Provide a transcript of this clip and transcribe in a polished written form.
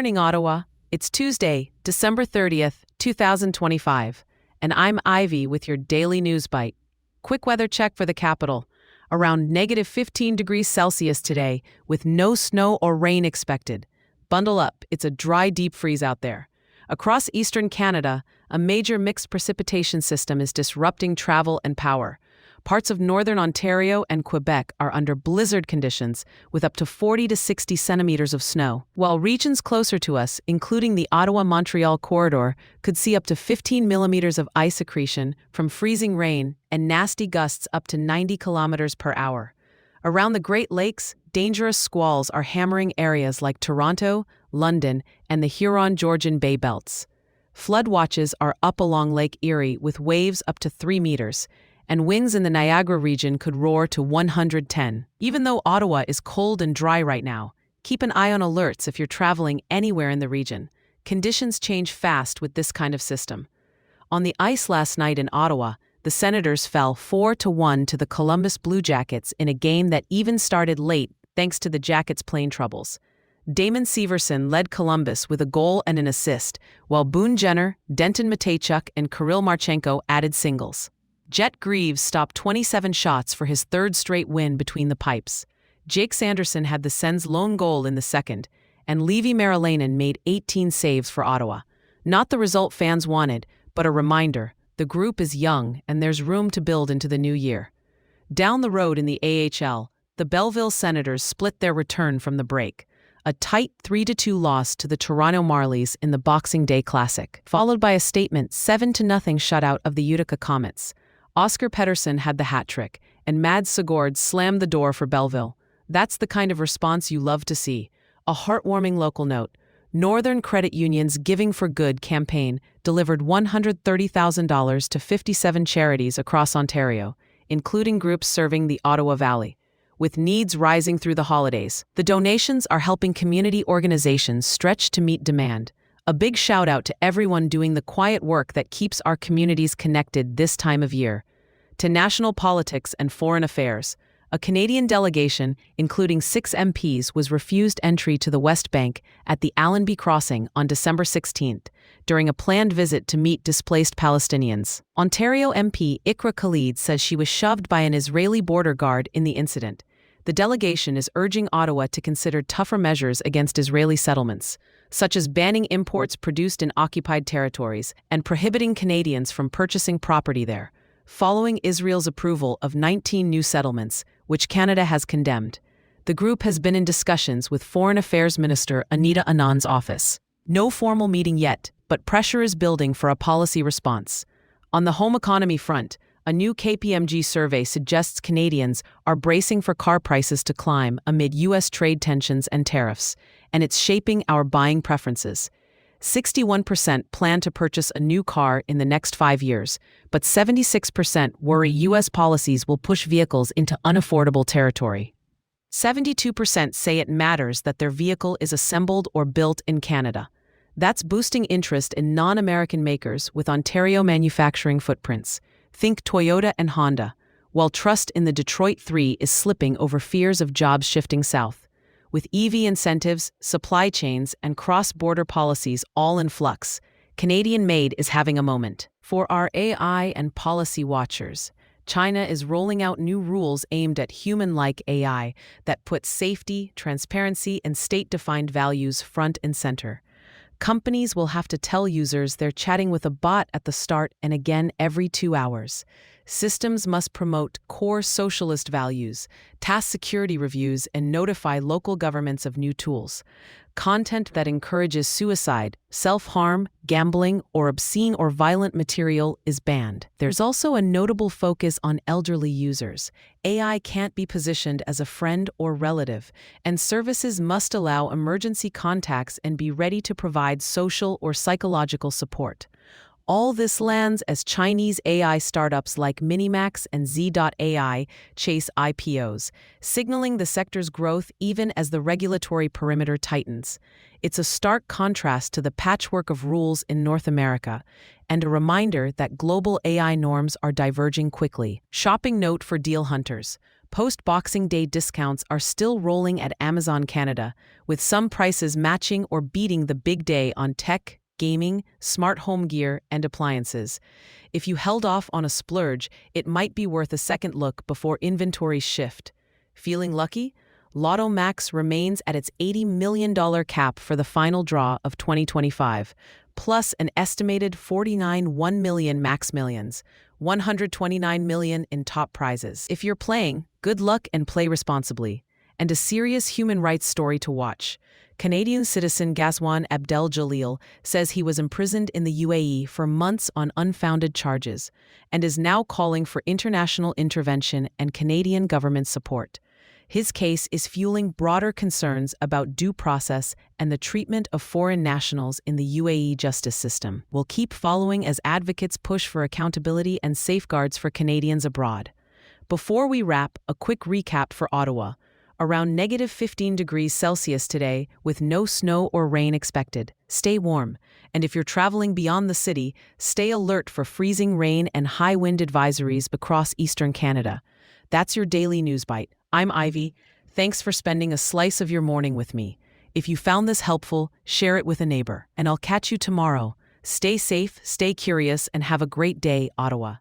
morning, Ottawa. It's Tuesday, December 30th, 2025, and I'm Ivy with your daily news bite. Quick weather check for the capital. Around negative 15 degrees Celsius today, with no snow or rain expected. Bundle up, it's a dry deep freeze out there. Across eastern Canada, a major mixed precipitation system is disrupting travel and power. Parts of Northern Ontario and Quebec are under blizzard conditions with up to 40 to 60 centimeters of snow, while regions closer to us, including the Ottawa-Montreal corridor, could see up to 15 millimeters of ice accretion from freezing rain and nasty gusts up to 90 kilometers per hour. Around the Great Lakes, dangerous squalls are hammering areas like Toronto, London, and the Huron Georgian Bay belts. Flood watches are up along Lake Erie with waves up to 3 meters, and winds in the Niagara region could roar to 110. Even though Ottawa is cold and dry right now, keep an eye on alerts if you're traveling anywhere in the region. Conditions change fast with this kind of system. On the ice last night in Ottawa, the Senators fell 4-1 to the Columbus Blue Jackets in a game that even started late thanks to the Jackets' plane troubles. Damon Severson led Columbus with a goal and an assist, while Boone Jenner, Denton Mateychuk, and Kirill Marchenko added singles. Jet Greaves stopped 27 shots for his third straight win between the pipes. Jake Sanderson had the Sens' lone goal in the second, and Levi Marilainen made 18 saves for Ottawa. Not the result fans wanted, but a reminder, the group is young and there's room to build into the new year. Down the road in the AHL, the Belleville Senators split their return from the break. A tight 3-2 loss to the Toronto Marlies in the Boxing Day Classic, followed by a statement 7-0 shutout of the Utica Comets. Oscar Pettersson had the hat trick, and Mads Sigurd slammed the door for Belleville. That's the kind of response you love to see. A heartwarming local note. Northern Credit Union's Giving for Good campaign delivered $130,000 to 57 charities across Ontario, including groups serving the Ottawa Valley. With needs rising through the holidays, the donations are helping community organizations stretch to meet demand. A big shout out to everyone doing the quiet work that keeps our communities connected this time of year. To national politics and foreign affairs, a Canadian delegation, including 6 MPs, was refused entry to the West Bank at the Allenby Crossing on December 16th, during a planned visit to meet displaced Palestinians. Ontario MP Ikra Khalid says she was shoved by an Israeli border guard in the incident. The delegation is urging Ottawa to consider tougher measures against Israeli settlements, such as banning imports produced in occupied territories and prohibiting Canadians from purchasing property there, following Israel's approval of 19 new settlements, which Canada has condemned. The group has been in discussions with Foreign Affairs Minister Anita Anand's office. No formal meeting yet, but pressure is building for a policy response. On the home economy front, a new KPMG survey suggests Canadians are bracing for car prices to climb amid U.S. trade tensions and tariffs, and it's shaping our buying preferences. 61% plan to purchase a new car in the next 5 years, but 76% worry U.S. policies will push vehicles into unaffordable territory. 72% say it matters that their vehicle is assembled or built in Canada. That's boosting interest in non-American makers with Ontario manufacturing footprints. Think Toyota and Honda, while trust in the Detroit 3 is slipping over fears of jobs shifting south. With EV incentives, supply chains, and cross-border policies all in flux, Canadian-made is having a moment. For our AI and policy watchers, China is rolling out new rules aimed at human-like AI that put safety, transparency, and state-defined values front and center. Companies will have to tell users they're chatting with a bot at the start and again every 2 hours. Systems must promote core socialist values, task security reviews, and notify local governments of new tools. Content that encourages suicide, self-harm, gambling, or obscene or violent material is banned. There's also a notable focus on elderly users. AI can't be positioned as a friend or relative, and services must allow emergency contacts and be ready to provide social or psychological support. All this lands as Chinese AI startups like Minimax and Z.AI chase IPOs, signaling the sector's growth even as the regulatory perimeter tightens. It's a stark contrast to the patchwork of rules in North America, and a reminder that global AI norms are diverging quickly. Shopping note for deal hunters. Post-Boxing Day discounts are still rolling at Amazon Canada, with some prices matching or beating the big day on tech, gaming, smart home gear, and appliances. If you held off on a splurge, it might be worth a second look before inventories shift. Feeling lucky? Lotto Max remains at its $80 million cap for the final draw of 2025, plus an estimated 49 million Max Millions, 129 million in top prizes. If you're playing, good luck and play responsibly. And a serious human rights story to watch. Canadian citizen Ghazwan Abdel Jalil says he was imprisoned in the UAE for months on unfounded charges and is now calling for international intervention and Canadian government support. His case is fueling broader concerns about due process and the treatment of foreign nationals in the UAE justice system. We'll keep following as advocates push for accountability and safeguards for Canadians abroad. Before we wrap, a quick recap for Ottawa. Around -15 degrees Celsius today, with no snow or rain expected. Stay warm, and if you're traveling beyond the city, stay alert for freezing rain and high wind advisories across eastern Canada. That's your daily news bite. I'm Ivy. Thanks for spending a slice of your morning with me. If you found this helpful, share it with a neighbor, and I'll catch you tomorrow. Stay safe, stay curious, and have a great day, Ottawa.